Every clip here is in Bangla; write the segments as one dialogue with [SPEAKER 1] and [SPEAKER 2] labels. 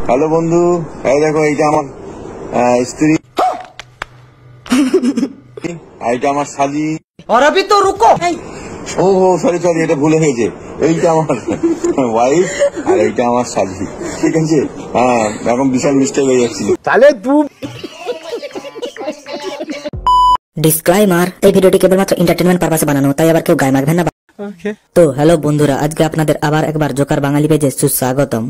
[SPEAKER 1] হ্যালো বন্ধু, এই দেখো এইটা আমার স্ত্রী, এইটা আমার শালি।
[SPEAKER 2] और अभी तो रुको।
[SPEAKER 1] ও সরি সরি, এটা ভুলে গেছে। এইটা আমার ওয়াইফ আর এইটা আমার শালি, ঠিক আছে? হ্যাঁ, এখন বিশাল মিস্টেক হয়ে যাচ্ছিল।
[SPEAKER 3] তাহলে তুই
[SPEAKER 4] ডিসক্লাইমার, এই ভিডিওটি কেবলমাত্র এন্টারটেইনমেন্ট পারপাসে বানানো, তাই আবার কেউ গায়ে মাখবেন না। তো হ্যালো বন্ধুরা, আজকে আপনাদের আবার একবার জোকার বাঙালি পেজে সুস্বাগতম।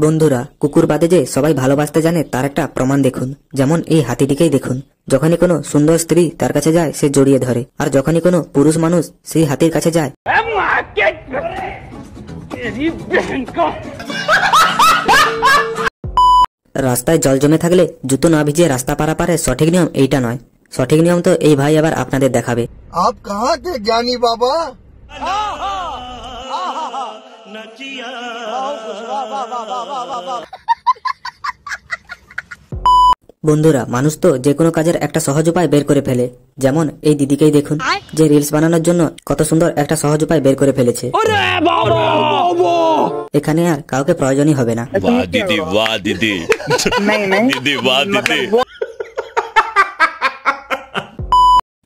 [SPEAKER 4] বন্ধুরা, কুকুর বাদে যে সবাই ভালোবাসতে জানে তার একটা প্রমাণ দেখুন। যেমন এই হাতিটিকেই দেখুন, যখনই কোনো সুন্দর স্ত্রী তার কাছে যায় সে জড়িয়ে ধরে, আর যখনই কোনো পুরুষ মানুষ সেই হাতির কাছে যায় রাস্তায় জল জমে থাকলে জুতো না ভিজিয়ে রাস্তা পারাপারের সঠিক নিয়ম এইটা নয়। সঠিক নিয়ম তো এই ভাই আবার আপনাদের দেখাবে।
[SPEAKER 3] আপ কাহা কে জ্ঞানী বাবা?
[SPEAKER 4] বন্ধুরা, মানুষ তো যে কোনো কাজের একটা সহজ উপায় বের করে ফেলে। যেমন এই দিদিকেই দেখুন, যে রিলস বানানোর জন্য কত সুন্দর একটা সহজ উপায় বের করে ফেলেছে। এখানে আর কাউকে প্রয়োজনই হবে না।
[SPEAKER 5] वाह दीदी वाह दीदी दीदी वाह दीदी।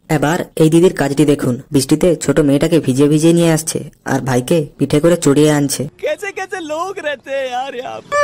[SPEAKER 4] এবার এই দিদির কাজটি দেখুন, বৃষ্টিতে ছোট মেয়েটাকে ভিজিয়ে ভিজিয়ে নিয়ে আসছে আর ভাইকে পিঠে করে চড়িয়ে আনছে।
[SPEAKER 2] कैसे कैसे लोग रहते हैं यार यहाँ पे।